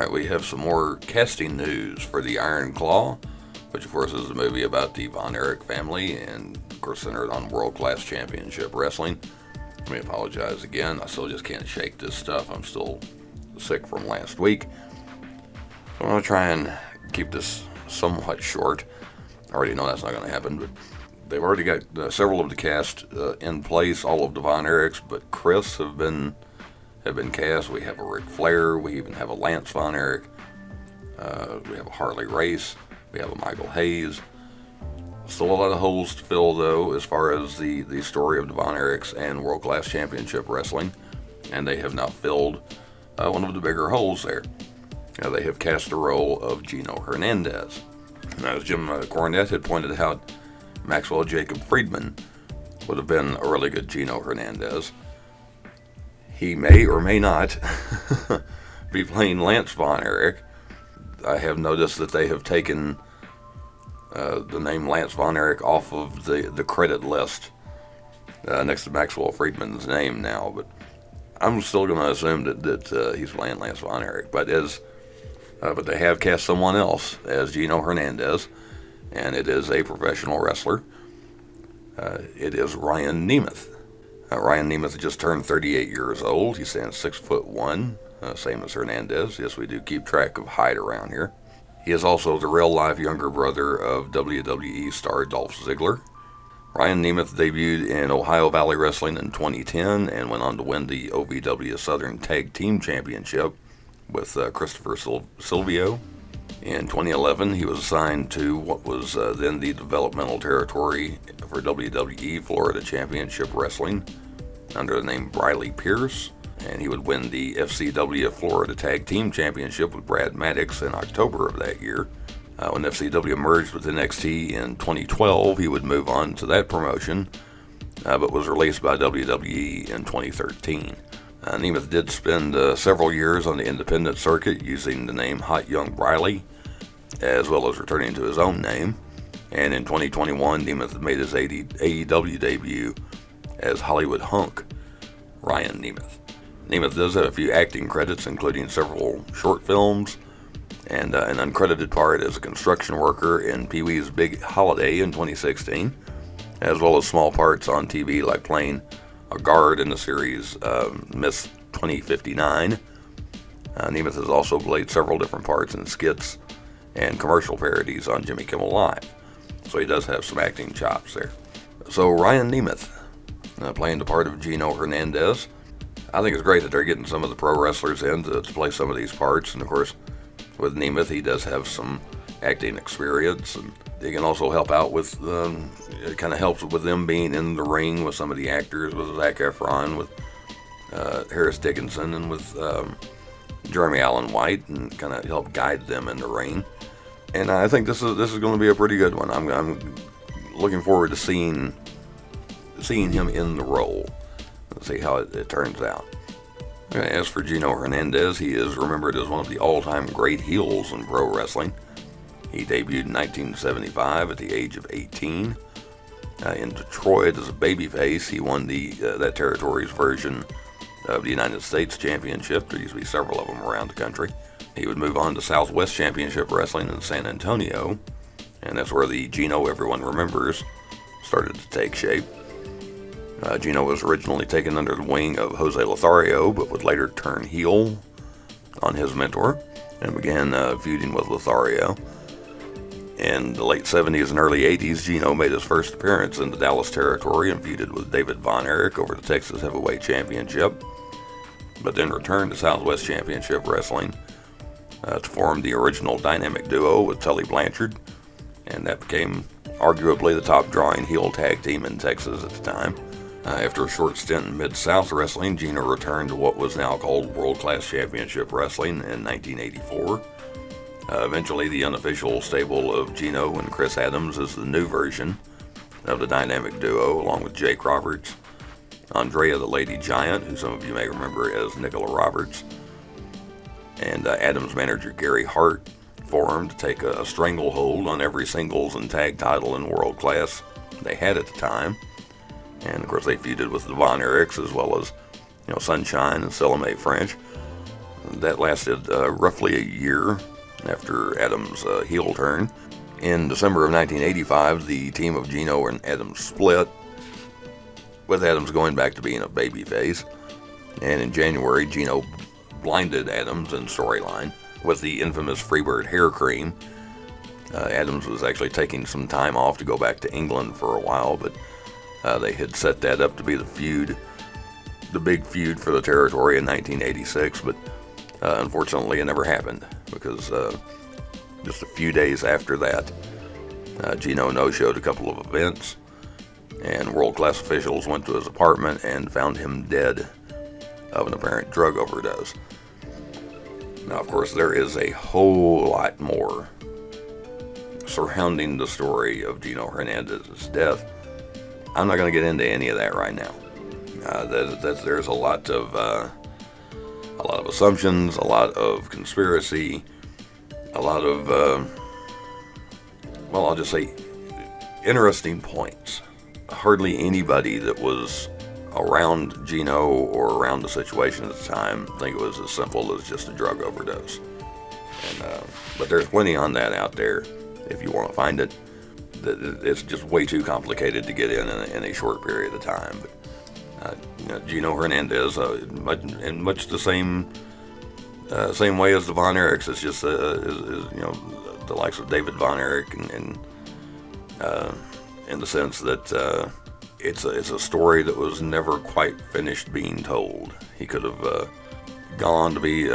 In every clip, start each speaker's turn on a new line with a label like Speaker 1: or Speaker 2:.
Speaker 1: Alright, we have some more casting news for the Iron Claw, which of course is a movie about the Von Erich family and of course centered on World Class Championship Wrestling. Let me apologize again, I still just can't shake this stuff. I'm still sick from last week. So I'm going to try and keep this somewhat short. I already know that's not going to happen, but they've already got several of the cast in place, all of the Von Erichs, but Chris have been cast. We have a Ric Flair, we even have a Lance Von Erich, we have a Harley Race, we have a Michael Hayes. Still a lot of holes to fill, though, as far as the story of the Von Erichs and World Class Championship Wrestling, and they have now filled one of the bigger holes there. They have cast the role of Gino Hernandez. Now, as Jim Cornette had pointed out, Maxwell Jacob Friedman would have been a really good Gino Hernandez. He may or may not be playing Lance Von Erich. I have noticed that they have taken the name Lance Von Erich off of the credit list next to Maxwell Friedman's name now, but I'm still going to assume that he's playing Lance Von Erich. But they have cast someone else as Gino Hernandez, and it is a professional wrestler. It is Ryan Nemeth. Ryan Nemeth just turned 38 years old. He stands 6'1", same as Hernandez. Yes, we do keep track of height around here. He is also the real-life younger brother of WWE star Dolph Ziggler. Ryan Nemeth debuted in Ohio Valley Wrestling in 2010 and went on to win the OVW Southern Tag Team Championship with Christopher Silvio. In 2011, he was assigned to what was then the developmental territory for WWE Florida Championship Wrestling under the name Briley Pierce, and he would win the FCW Florida Tag Team Championship with Brad Maddox in October of that year. When FCW merged with NXT in 2012, he would move on to that promotion, but was released by WWE in 2013. Nemeth did spend several years on the independent circuit using the name Hot Young Briley, as well as returning to his own name. And in 2021, Nemeth made his AEW debut as Hollywood Hunk Ryan Nemeth. Nemeth does have a few acting credits, including several short films and an uncredited part as a construction worker in Pee-wee's Big Holiday in 2016, as well as small parts on TV like playing a guard in the series Miss 2059. Nemeth has also played several different parts in skits and commercial parodies on Jimmy Kimmel Live, so he does have some acting chops there. So Ryan Nemeth playing the part of Gino Hernandez. I think it's great that they're getting some of the pro wrestlers in to play some of these parts, and of course with Nemeth he does have some acting experience, and he can also help out with it kind of helps with them being in the ring with some of the actors, with Zac Efron, with Harris Dickinson, and with Jeremy Allen White, and kind of help guide them in the ring. And I think this is going to be a pretty good one. I'm looking forward to seeing him in the role. Let's see how it turns out. As for Gino Hernandez, he is remembered as one of the all-time great heels in pro wrestling. He debuted in 1975 at the age of 18. In Detroit as a babyface, he won that territory's version of the United States Championship. There used to be several of them around the country. He would move on to Southwest Championship Wrestling in San Antonio, and that's where the Gino everyone remembers started to take shape. Gino was originally taken under the wing of Jose Lothario, but would later turn heel on his mentor and began feuding with Lothario. In the late 70s and early 80s, Gino made his first appearance in the Dallas territory and feuded with David Von Erich over the Texas Heavyweight Championship, but then returned to Southwest Championship Wrestling to form the original dynamic duo with Tully Blanchard, and that became arguably the top drawing heel tag team in Texas at the time. After a short stint in Mid-South Wrestling, Gino returned to what was now called World Class Championship Wrestling in 1984. Eventually, the unofficial stable of Gino and Chris Adams is the new version of the dynamic duo, along with Jake Roberts, Andrea the Lady Giant, who some of you may remember as Nicola Roberts, and Adams' manager Gary Hart formed to take a stranglehold on every singles and tag title in World Class they had at the time. And of course, they feuded with the Von Erichs as well as Sunshine and Salome French. That lasted roughly a year after Adams' heel turn. In December of 1985, the team of Gino and Adams split, with Adams going back to being a babyface. And in January, Gino blinded Adams in storyline with the infamous Freebird hair cream. Adams was actually taking some time off to go back to England for a while, but they had set that up to be the big feud for the territory in 1986, but unfortunately it never happened, because just a few days after that, Gino no-showed a couple of events, and world-class officials went to his apartment and found him dead of an apparent drug overdose. Now, of course, there is a whole lot more surrounding the story of Gino Hernandez's death. I'm not going to get into any of that right now. There's a lot of assumptions, a lot of conspiracy, a lot of I'll just say interesting points. Hardly anybody that was around Gino or around the situation at the time think it was as simple as just a drug overdose. But there's plenty on that out there if you want to find it. It's just way too complicated to get in a short period of time. But, Gino Hernandez, in much the same way as the Von Erichs, it's just the likes of David Von Erich, and in the sense that it's a story that was never quite finished being told. He could have gone to be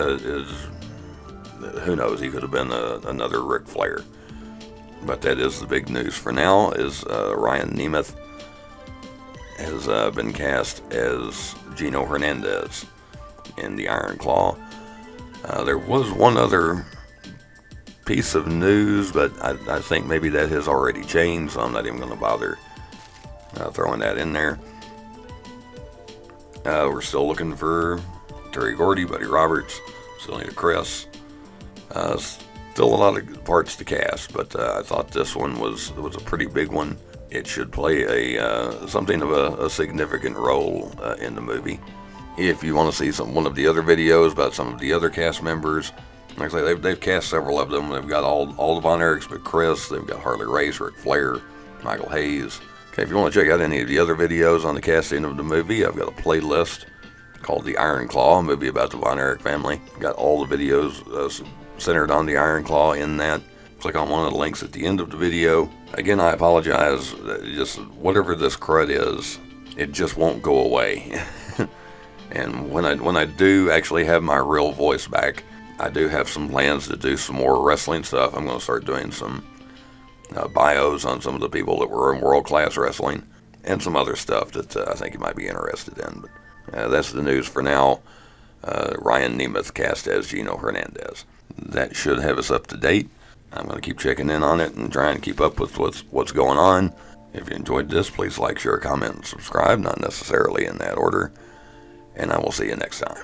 Speaker 1: who knows? He could have been another Ric Flair. But that is the big news for now, is Ryan Nemeth has been cast as Gino Hernandez in the Iron Claw. There was one other piece of news, but I think maybe that has already changed, so I'm not even going to bother throwing that in there. We're still looking for Terry Gordy, Buddy Roberts, still need a Chris. Still a lot of parts to cast, but I thought this one was a pretty big one. It should play something of a significant role in the movie. If you want to see one of the other videos about some of the other cast members, like I say, they've cast several of them. They've got all the Von Erichs but Chris. They've got Harley Race, Ric Flair, Michael Hayes. Okay, if you want to check out any of the other videos on the casting of the movie, I've got a playlist called The Iron Claw, a movie about the Von Erich family. I've got all the videos centered on the Iron Claw in that. Click on one of the links at the end of the video. Again, I apologize. Just whatever this crud is, it just won't go away. And when I do actually have my real voice back, I do have some plans to do some more wrestling stuff. I'm going to start doing some bios on some of the people that were in world-class wrestling, and some other stuff that I think you might be interested in. But that's the news for now. Ryan Nemeth cast as Gino Hernandez. That should have us up to date. I'm going to keep checking in on it and trying to keep up with what's going on. If you enjoyed this, please like, share, comment, and subscribe. Not necessarily in that order. And I will see you next time.